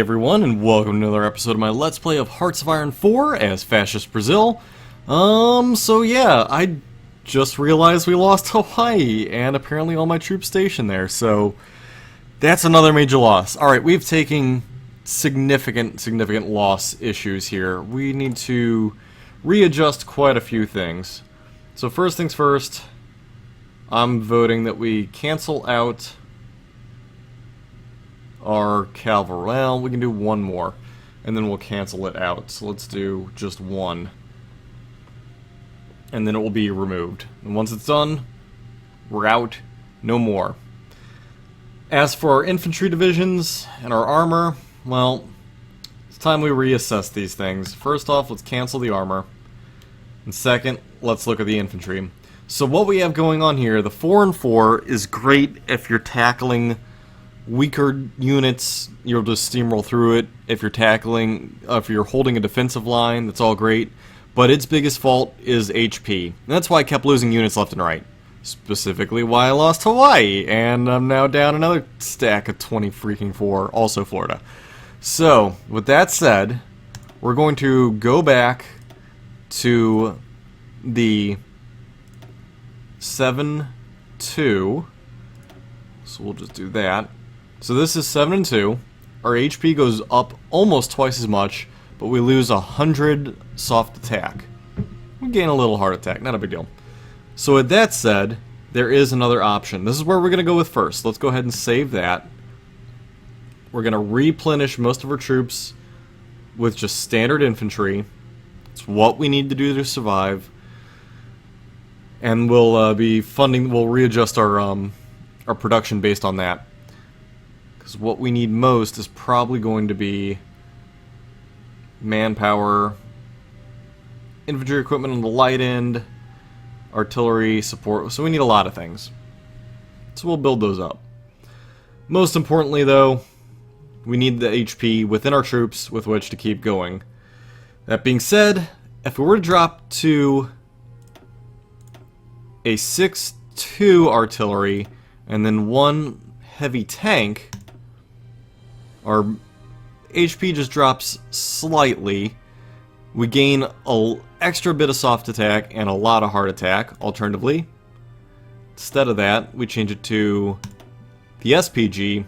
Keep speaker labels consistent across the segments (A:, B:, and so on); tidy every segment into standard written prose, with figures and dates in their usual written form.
A: Everyone, and welcome to another episode of my Let's Play of Hearts of Iron 4 as Fascist Brazil. So yeah, I just realized we lost Hawaii, and apparently all my troops stationed there, so that's another major loss. Alright, we've taken significant loss issues here. We need to readjust quite a few things. So first things first, I'm voting that we cancel out our cavalry. Well, we can do one more, and then we'll cancel it out. So let's do just one, and then it will be removed. And once it's done, we're out. No more. As for our infantry divisions and our armor, well, it's time we reassess these things. First off, let's cancel the armor, and second, let's look at the infantry. So what we have going on here, the 4 and 4 is great if you're tackling weaker units. You'll just steamroll through it. If you're holding a defensive line, that's all great. But its biggest fault is HP. And that's why I kept losing units left and right. Specifically why I lost Hawaii, and I'm now down another stack of 20 freaking 4, also Florida. So, with that said, we're going to go back to the 7-2. So we'll just do that. So this is 7 and 2. Our HP goes up almost twice as much, but we lose 100 soft attack. We gain a little hard attack, not a big deal. So with that said, there is another option. This is where we're going to go with first. Let's go ahead and save that. We're going to replenish most of our troops with just standard infantry. It's what we need to do to survive. And we'll we'll readjust our production based on that. Because what we need most is probably going to be manpower, infantry equipment on the light end, artillery support. So we need a lot of things. So we'll build those up. Most importantly, though, we need the HP within our troops with which to keep going. That being said, if we were to drop to a 6-2 artillery and then one heavy tank, our HP just drops slightly. We gain an extra bit of soft attack and a lot of hard attack, alternatively. Instead of that, we change it to the SPG.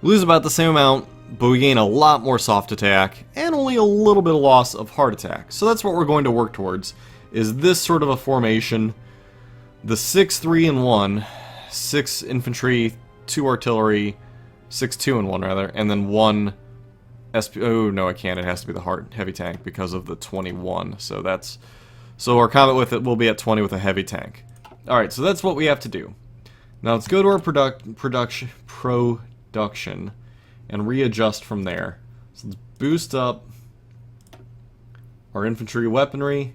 A: We lose about the same amount, but we gain a lot more soft attack and only a little bit of loss of hard attack. So that's what we're going to work towards, is this sort of a formation. The 6-3 and 1, 6 infantry, 2 artillery, 6-2 and 1 rather, and then 1 oh no, I can't. It has to be the heavy tank because of the 21. So our combat with it will be at 20 with a heavy tank. All right, so that's what we have to do. Now let's go to our production and readjust from there. So let's boost up our infantry weaponry.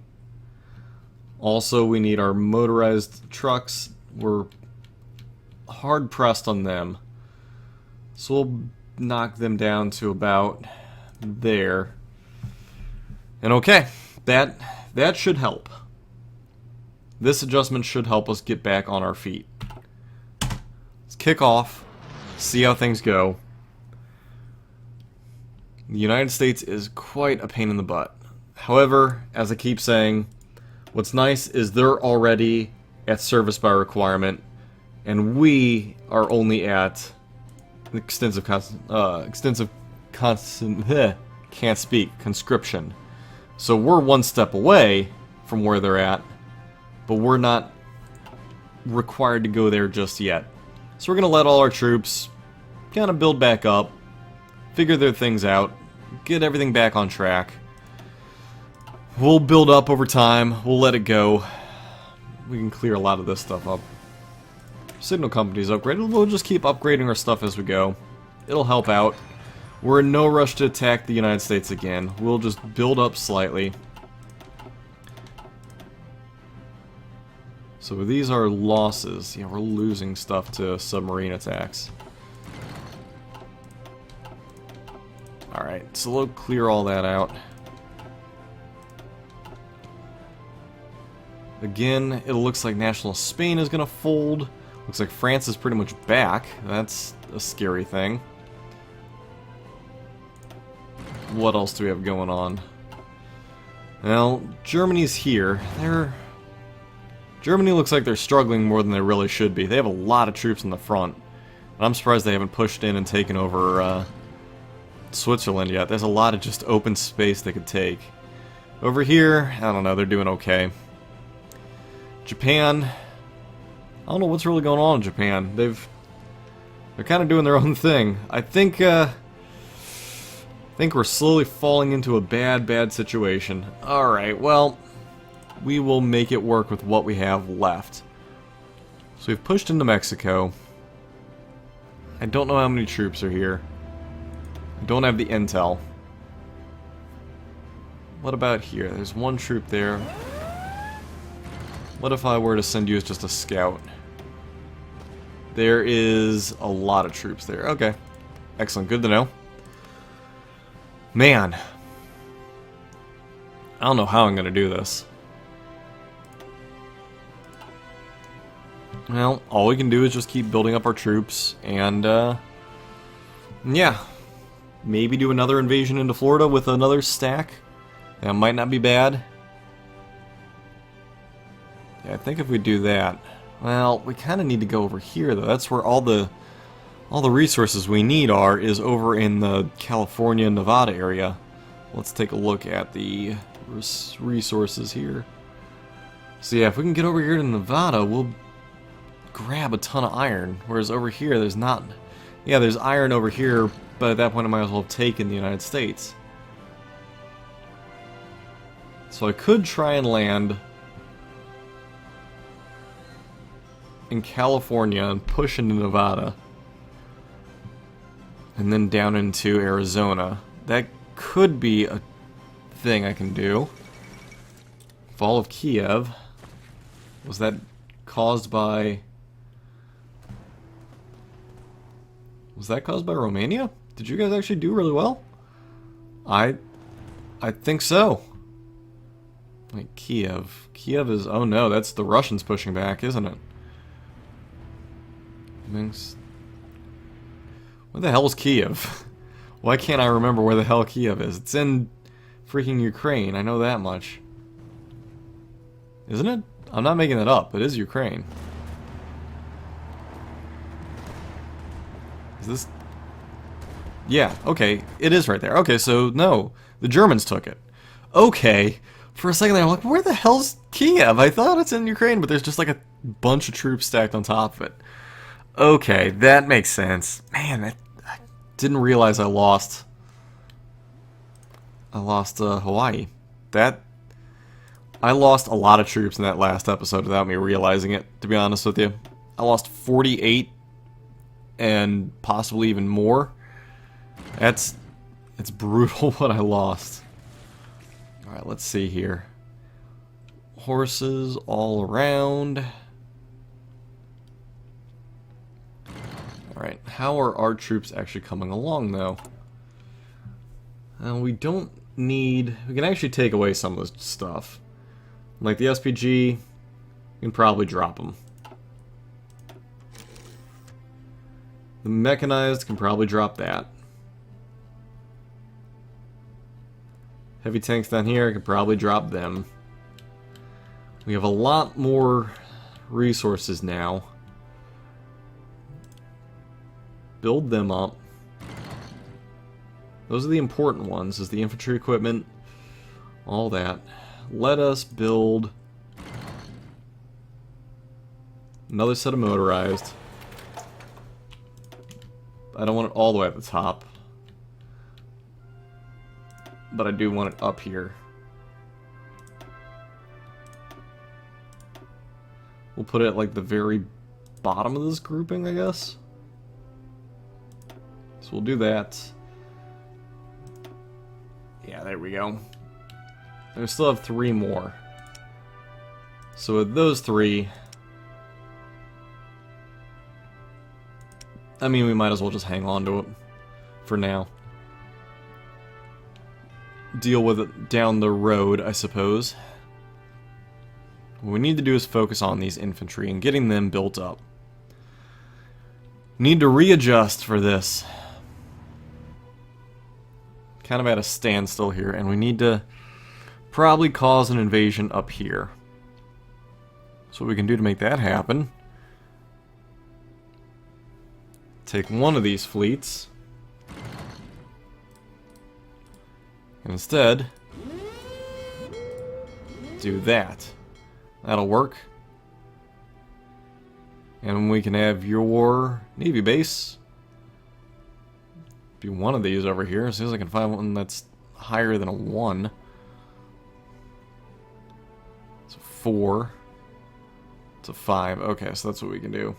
A: Also, we need our motorized trucks. We're hard pressed on them. So we'll knock them down to about there. And okay, that should help. This adjustment should help us get back on our feet. Let's kick off, see how things go. The United States is quite a pain in the butt. However, as I keep saying, what's nice is they're already at service by requirement, and we are only at conscription. So we're one step away from where they're at, but we're not required to go there just yet. So we're going to let all our troops kind of build back up, figure their things out, get everything back on track. We'll build up over time, we'll let it go. We can clear a lot of this stuff up. Signal company's upgraded. We'll just keep upgrading our stuff as we go. It'll help out. We're in no rush to attack the United States again. We'll just build up slightly. So these are losses. Yeah, we're losing stuff to submarine attacks. Alright, so we'll clear all that out. Again, it looks like National Spain is going to fold. Looks like France is pretty much back. That's a scary thing. what else do we have going on? Well, Germany's here. Germany looks like they're struggling more than they really should be. They have a lot of troops in the front. I'm surprised they haven't pushed in and taken over Switzerland yet. There's a lot of just open space they could take. Over here, I don't know, they're doing okay. Japan, I don't know what's really going on in Japan. They're kind of doing their own thing. I think we're slowly falling into a bad situation. Alright, well, we will make it work with what we have left. So we've pushed into Mexico. I don't know how many troops are here. I don't have the intel. What about here? There's one troop there. What if I were to send you as just a scout? There is a lot of troops there. Okay. Excellent. Good to know. Man. I don't know how I'm going to do this. Well, all we can do is just keep building up our troops and, yeah. Maybe do another invasion into Florida with another stack. That might not be bad. Yeah, I think if we do that... Well, we kind of need to go over here, though. That's where all the resources we need are, is over in the California, Nevada area. Let's take a look at the resources here. So yeah, if we can get over here to Nevada, we'll grab a ton of iron. Whereas over here, there's not... Yeah, there's iron over here, but at that point I might as well have taken the United States. So I could try and land in California and push into Nevada. And then down into Arizona. That could be a thing I can do. Fall of Kiev. Was that caused by... Was that caused by Romania? Did you guys actually do really well? I think so. Like Kiev. Kiev is... Oh no, that's the Russians pushing back, isn't it? Minsk. Where the hell is Kiev? Why can't I remember where the hell Kiev is? It's in freaking Ukraine, I know that much. Isn't it? I'm not making that up, it is Ukraine. Is this... Yeah, okay, it is right there. Okay, so no, the Germans took it. Okay, for a second there I'm like, where the hell's Kiev? I thought it's in Ukraine, but there's just like a bunch of troops stacked on top of it. Okay, that makes sense. Man, I didn't realize I lost Hawaii. I lost a lot of troops in that last episode without me realizing it, to be honest with you. I lost 48 and possibly even more. It's brutal what I lost. Alright, let's see here. Horses all around. Alright, how are our troops actually coming along, though? We don't need... We can actually take away some of this stuff. Like the SPG, we can probably drop them. The mechanized can probably drop that. Heavy tanks down here, I could probably drop them. We have a lot more resources now. Build them up. Those are the important ones, is the infantry equipment, all that. Let us build another set of motorized. I don't want it all the way at the top, but I do want it up here. We'll put it at like the very bottom of this grouping, I guess. So we'll do that. Yeah, there we go. And we still have 3 more. So with those 3, I mean, we might as well just hang on to it for now. Deal with it down the road, I suppose. What we need to do is focus on these infantry and getting them built up. Need to readjust for this. kind of at a standstill here, and we need to probably cause an invasion up here. So what we can do to make that happen, take one of these fleets, and instead do that. That'll work. And we can have your Navy base be one of these over here, as soon as I can find one that's higher than a 1. It's a 4. It's a 5. Okay, so that's what we can do.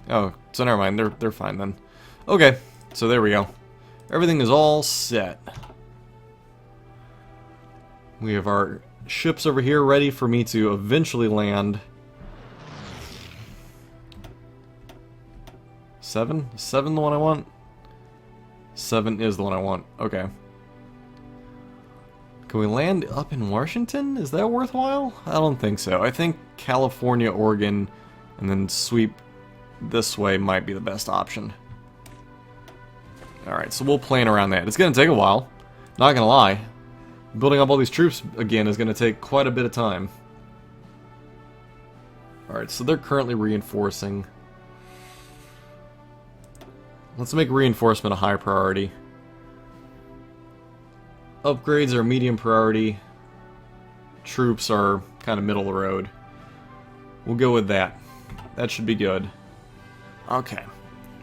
A: Oh, so never mind. They're fine then. Okay, so there we go. Everything is all set. We have our ships over here ready for me to eventually land. 7? 7 the one I want? 7 is the one I want. Okay. Can we land up in Washington? Is that worthwhile? I don't think so. I think California, Oregon, and then sweep this way might be the best option. Alright, so we'll plan around that. It's going to take a while. Not going to lie. Building up all these troops again is going to take quite a bit of time. Alright, so they're currently reinforcing. Let's make reinforcement a high priority. Upgrades are medium priority. Troops are kind of middle of the road. We'll go with that. That should be good. Okay.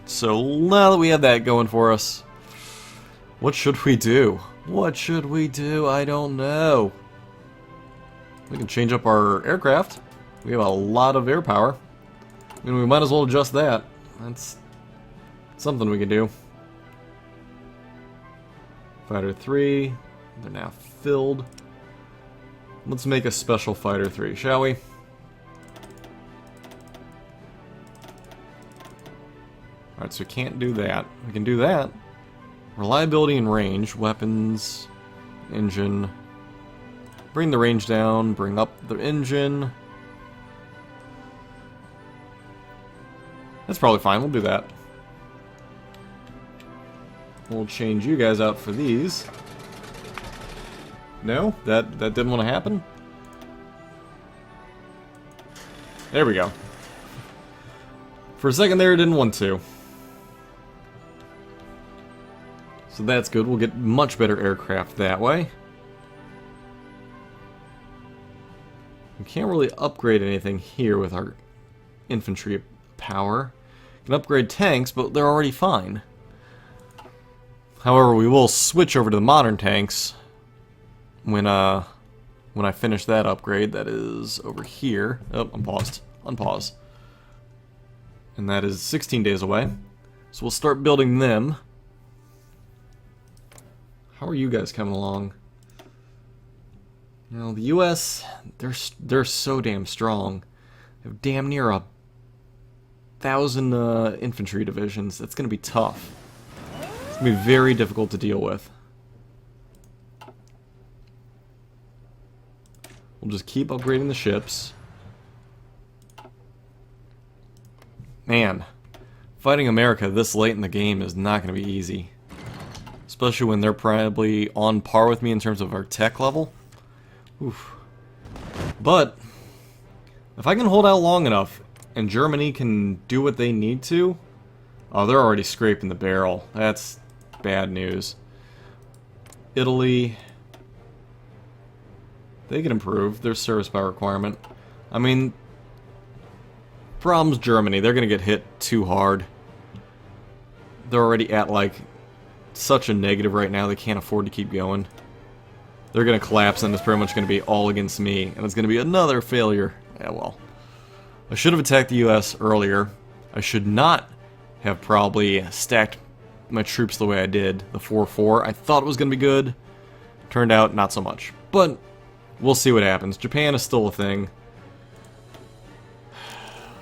A: So now that we have that going for us, what should we do? What should we do? I don't know. We can change up our aircraft. We have a lot of air power. I mean, we might as well adjust that. That's something we can do. Fighter 3. They're now filled. Let's make a special Fighter 3, shall we? Alright, so we can't do that. We can do that. Reliability and range. Weapons. Engine. Bring the range down. Bring up the engine. That's probably fine. We'll do that. We'll change you guys out for these. No? That didn't want to happen? There we go. For a second there, it didn't want to. So that's good. We'll get much better aircraft that way. We can't really upgrade anything here with our infantry power. We can upgrade tanks, but they're already fine. However, we will switch over to the modern tanks when I finish that upgrade. That is over here. Oh, I'm paused. Unpause. And that is 16 days away. So we'll start building them. How are you guys coming along? You know, the U.S., they're so damn strong. They have damn near 1,000 infantry divisions. That's going to be tough. It's going to be very difficult to deal with. We'll just keep upgrading the ships. Man, fighting America this late in the game is not going to be easy. Especially when they're probably on par with me in terms of our tech level. Oof. But, if I can hold out long enough, and Germany can do what they need to... Oh, they're already scraping the barrel. That's bad news. Italy... They can improve their service power requirement. I mean... Problem's Germany. They're going to get hit too hard. They're already at, like... such a negative right now, they can't afford to keep going. They're going to collapse, and it's pretty much going to be all against me, and it's going to be another failure. Yeah, well. I should have attacked the US earlier. I should not have probably stacked my troops the way I did, the 4-4. I thought it was going to be good. Turned out, not so much. But, we'll see what happens. Japan is still a thing.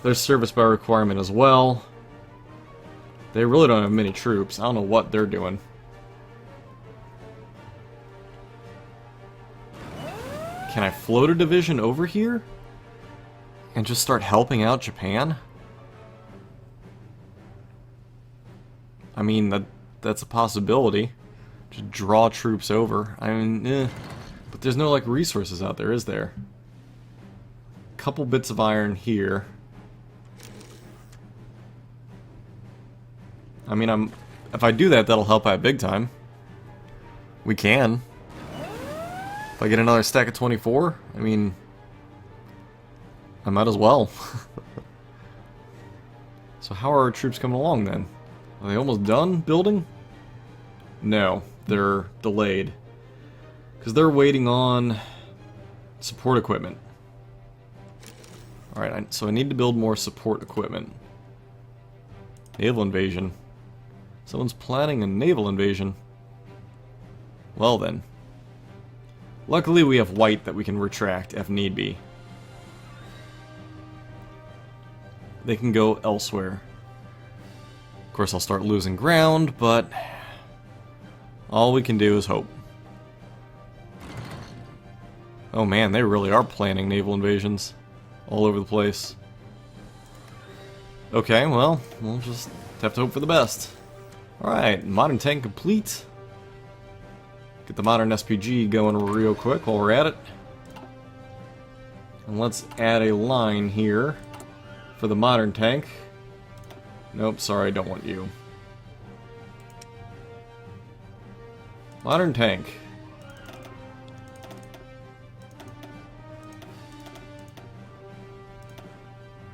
A: There's service by requirement as well. They really don't have many troops. I don't know what they're doing. Can I float a division over here? And just start helping out Japan? I mean, that's a possibility. To draw troops over. I mean, but there's no, like, resources out there, is there? Couple bits of iron here. I mean, if I do that, that'll help out big time. We can. If I get another stack of 24, I mean, I might as well. So how are our troops coming along then? Are they almost done building? No, they're delayed. Because they're waiting on support equipment. Alright, so I need to build more support equipment. Naval invasion. Someone's planning a naval invasion. Well then. Luckily we have white that we can retract if need be. They can go elsewhere. Of course I'll start losing ground, but all we can do is hope. Oh man, they really are planning naval invasions all over the place. Okay, well, we'll just have to hope for the best. Alright, modern tank complete. Get the modern SPG going real quick while we're at it. And let's add a line here for the modern tank. Nope, sorry, I don't want you. Modern tank.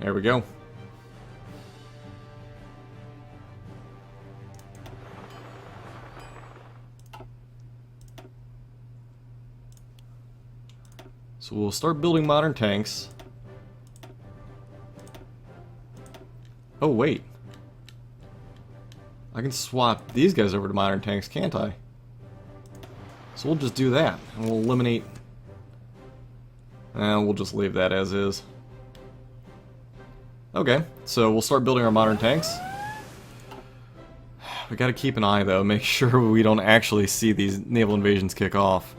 A: There we go. So we'll start building modern tanks. Oh wait. I can swap these guys over to modern tanks, can't I? So we'll just do that, and we'll eliminate... we'll just leave that as is. Okay, so we'll start building our modern tanks. We gotta keep an eye though, make sure we don't actually see these naval invasions kick off.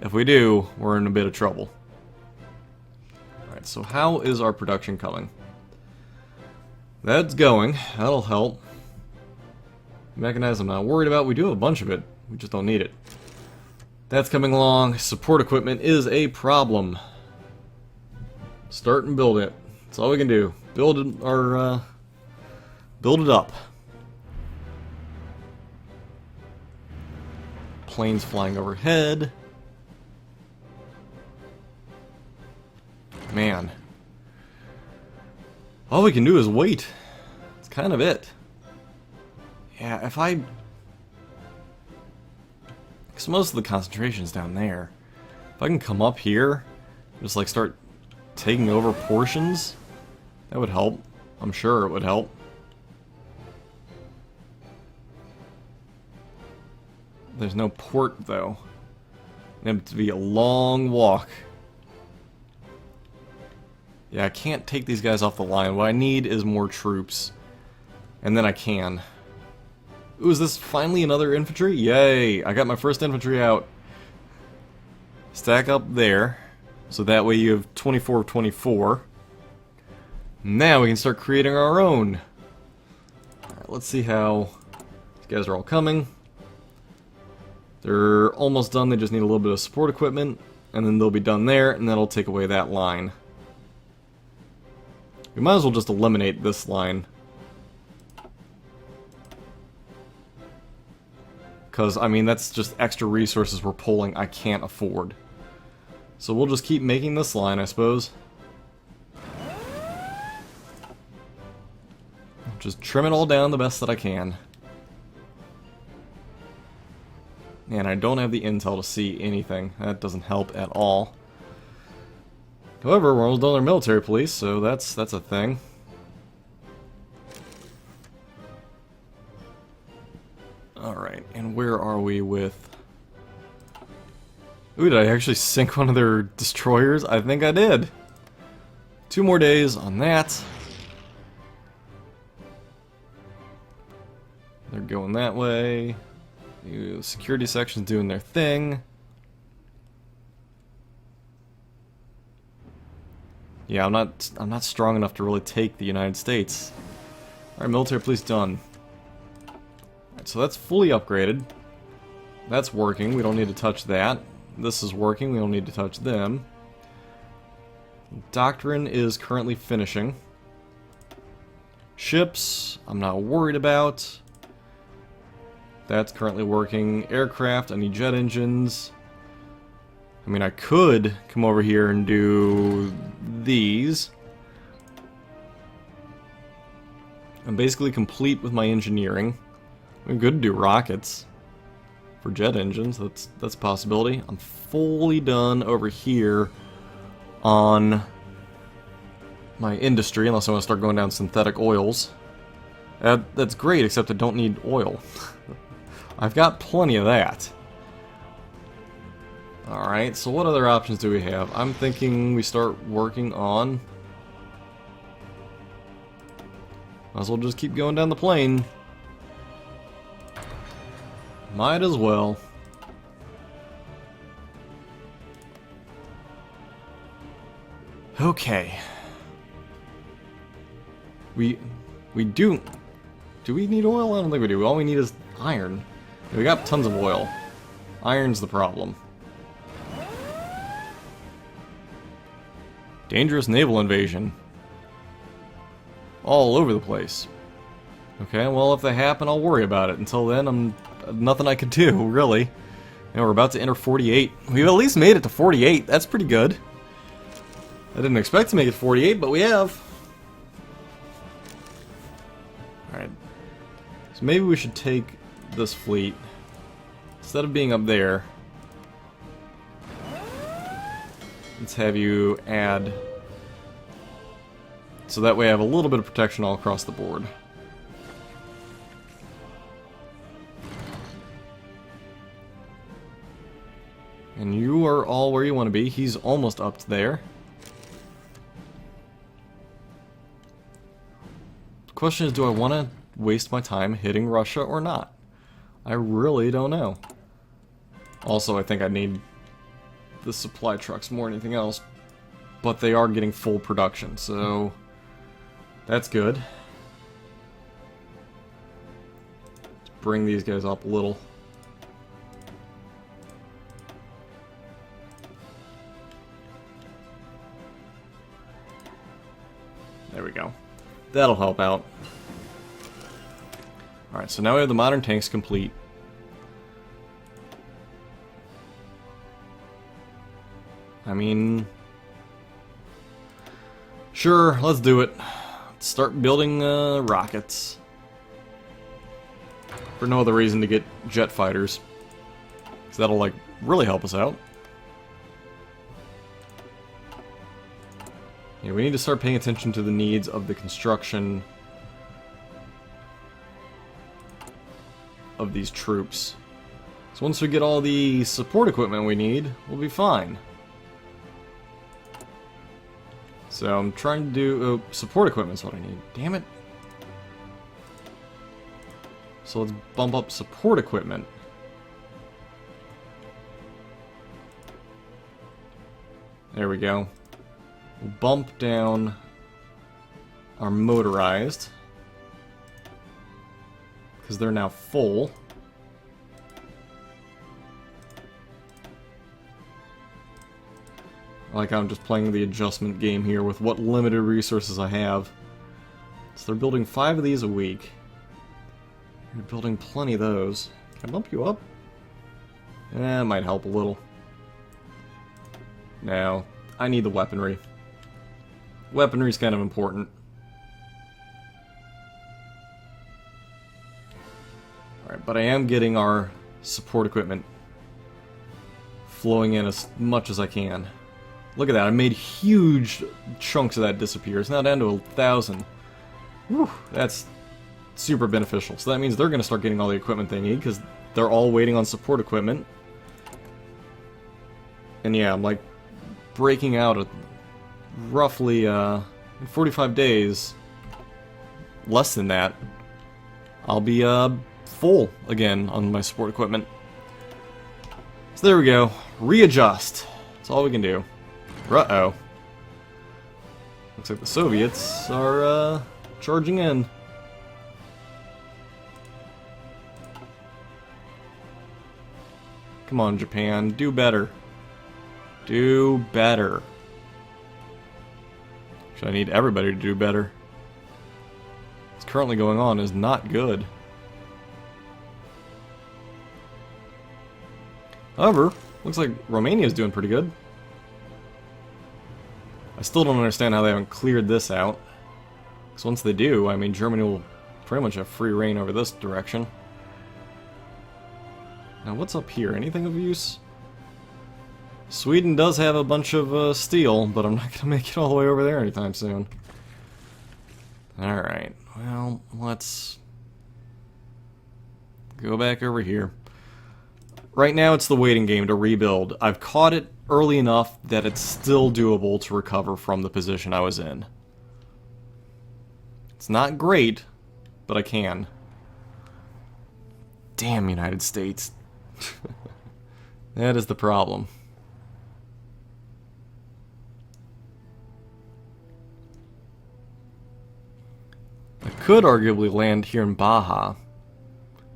A: If we do, we're in a bit of trouble. Alright, so how is our production coming? That's going, that'll help. Mechanized I'm not worried about, we do have a bunch of it, we just don't need it. That's coming along, support equipment is a problem. Start and build it, that's all we can do. Build it up. Planes flying overhead. Man. All we can do is wait. That's kind of it. Yeah, if I... Because most of the concentration's down there. If I can come up here, just like start taking over portions, that would help. I'm sure it would help. There's no port, though. It'd have to be a long walk. Yeah, I can't take these guys off the line. What I need is more troops. And then I can. Ooh, is this finally another infantry? Yay! I got my first infantry out. Stack up there. So that way you have 24 of 24. Now we can start creating our own. Alright, let's see how these guys are all coming. They're almost done, they just need a little bit of support equipment, and then they'll be done there, and that'll take away that line. We might as well just eliminate this line. Because, I mean, that's just extra resources we're pulling I can't afford. So we'll just keep making this line, I suppose. Just trim it all down the best that I can. And I don't have the intel to see anything. That doesn't help at all. However, we're almost done with our military police, so that's a thing. Alright, and where are we with... Ooh, did I actually sink one of their destroyers? I think I did. 2 more days on that. They're going that way. The security section's doing their thing. Yeah, I'm not strong enough to really take the United States. Alright, military police done. Alright, Alright, so that's fully upgraded. That's working, we don't need to touch that. This is working, we don't need to touch them. Doctrine is currently finishing. Ships, I'm not worried about. That's currently working. Aircraft, I need jet engines. I mean, I could come over here and do these. I'm basically complete with my engineering. I'm good to do rockets for jet engines. That's a possibility. I'm fully done over here on my industry, unless I want to start going down synthetic oils. That's great, except I don't need oil. I've got plenty of that. Alright, so what other options do we have? I'm thinking we start working on... Might as well just keep going down the plane. Might as well. Okay. We do... Do we need oil? I don't think we do. All we need is iron. We got tons of oil. Iron's the problem. Dangerous naval invasion. All over the place. Okay, well, if they happen, I'll worry about it. Until then, nothing I can do, really. And we're about to enter 48. We've at least made it to 48. That's pretty good. I didn't expect to make it 48, but we have. Alright. So maybe we should take this fleet. Instead of being up there, let's have you add... So that way I have a little bit of protection all across the board. And you are all where you want to be. He's almost up to there. The question is, do I want to waste my time hitting Russia or not? I really don't know. Also, I think I need the supply trucks more than anything else. But they are getting full production, so... That's good. Let's bring these guys up a little. There we go. That'll help out. Alright, so now we have the modern tanks complete. I mean... Sure, let's do it. Let's start building rockets. For no other reason to get jet fighters. Because that'll, like, really help us out. Yeah, we need to start paying attention to the needs of the construction of these troops. So once we get all the support equipment we need, we'll be fine. So I'm trying to do... support equipment is what I need. Damn it. So let's bump up support equipment. There we go. We'll bump down our motorized, because they're now full. Like I'm just playing the adjustment game here with what limited resources I have. So they're building 5 of these a week. You're building plenty of those. Can I bump you up? Eh, it might help a little. No, I need the weaponry. Weaponry's kind of important. Alright, but I am getting our support equipment flowing in as much as I can. Look at that, I made huge chunks of that disappear. It's now down to 1,000. Whew, that's super beneficial. So that means they're going to start getting all the equipment they need, because they're all waiting on support equipment. And yeah, I'm like breaking out at roughly in 45 days, less than that, I'll be full again on my support equipment. So there we go. Readjust. That's all we can do. Uh-oh. Looks like the Soviets are charging in. Come on, Japan. Do better. Do better. Actually, I need everybody to do better. What's currently going on is not good. However, looks like Romania's doing pretty good. I still don't understand how they haven't cleared this out. Because once they do, I mean, Germany will pretty much have free reign over this direction. Now, what's up here? Anything of use? Sweden does have a bunch of steel, but I'm not going to make it all the way over there anytime soon. Alright, well, let's go back over here. Right now it's the waiting game to rebuild. I've caught it early enough that it's still doable to recover from the position I was in. It's not great, but I can. Damn, United States. That is the problem. I could arguably land here in Baja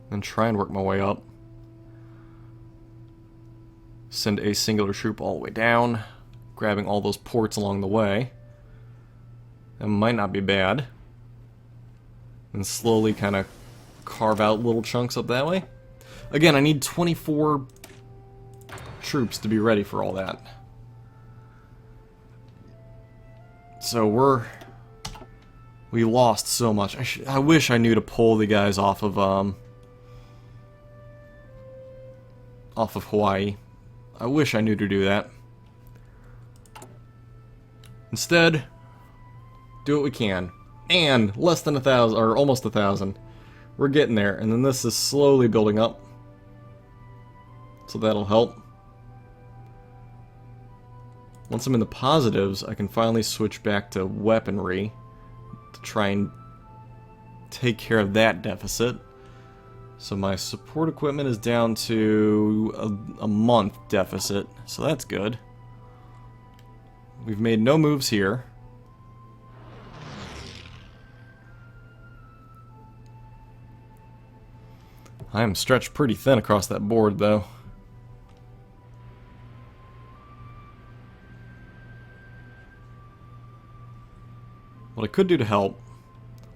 A: and try and work my way up. Send a singular troop all the way down, grabbing all those ports along the way. That might not be bad. And slowly kind of carve out little chunks up that way. Again, I need 24 troops to be ready for all that. So we lost so much. I wish I knew to pull the guys off of Hawaii. I wish I knew to do that. Instead, do what we can. And less than 1,000, or almost 1,000. We're getting there, and then this is slowly building up. So that'll help. Once I'm in the positives, I can finally switch back to weaponry to try and take care of that deficit. So my support equipment is down to a month deficit, so that's good. We've made no moves here. I am stretched pretty thin across that board, though. What I could do to help,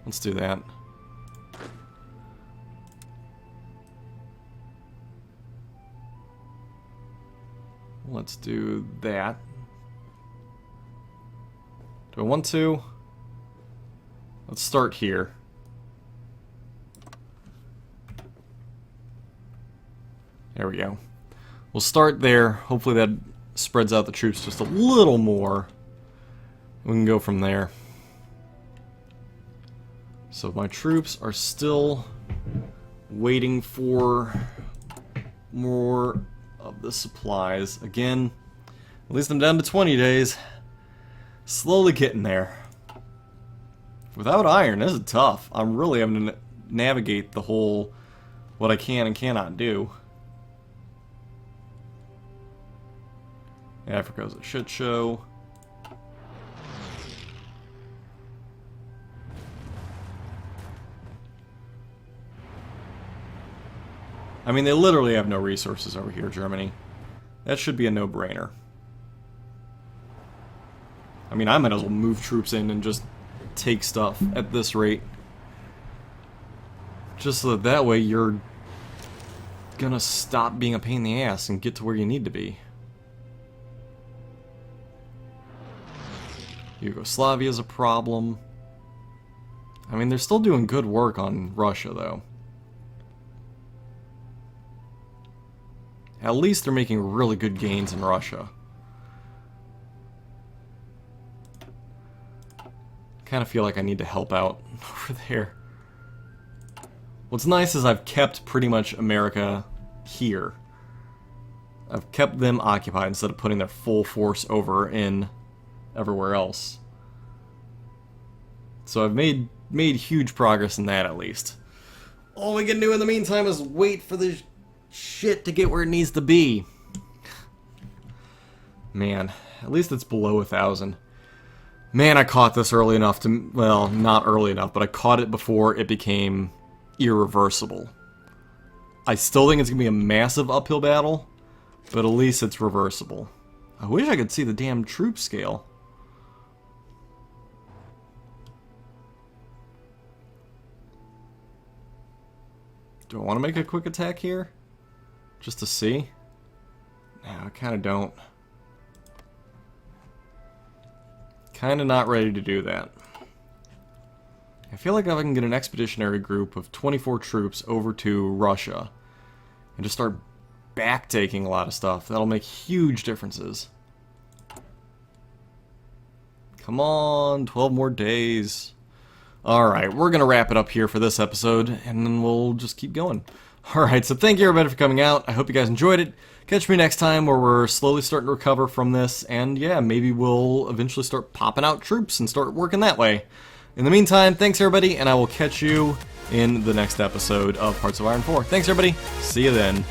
A: let's do that. Let's do that. Do I want to? Let's start here. There we go. We'll start there. Hopefully that spreads out the troops just a little more. We can go from there. So my troops are still waiting for more of the supplies. Again, at least I'm down to 20 days. Slowly getting there. Without iron, this is tough. I'm really having to navigate the whole what I can and cannot do. Africa's a shit show. I mean, they literally have no resources over here, Germany. That should be a no-brainer. I mean, I might as well move troops in and just take stuff at this rate. Just so that way you're gonna stop being a pain in the ass and get to where you need to be. Yugoslavia's a problem. I mean, they're still doing good work on Russia, though. At least they're making really good gains in Russia. Kind of feel like I need to help out over there. What's nice is I've kept pretty much America here. I've kept them occupied instead of putting their full force over in everywhere else. So I've made huge progress in that, at least. All we can do in the meantime is wait for the shit to get where it needs to be. Man, at least it's below 1,000. Man, I caught this early enough to... Well, not early enough, but I caught it before it became irreversible. I still think it's going to be a massive uphill battle, but at least it's reversible. I wish I could see the damn troop scale. Do I want to make a quick attack here? Just to see? No, I kind of don't. Kind of not ready to do that. I feel like if I can get an expeditionary group of 24 troops over to Russia and just start back-taking a lot of stuff, that'll make huge differences. Come on, 12 more days. Alright, we're going to wrap it up here for this episode, and then we'll just keep going. Alright, so thank you everybody for coming out. I hope you guys enjoyed it. Catch me next time where we're slowly starting to recover from this, and yeah, maybe we'll eventually start popping out troops and start working that way. In the meantime, thanks everybody, and I will catch you in the next episode of Hearts of Iron 4. Thanks everybody, see you then.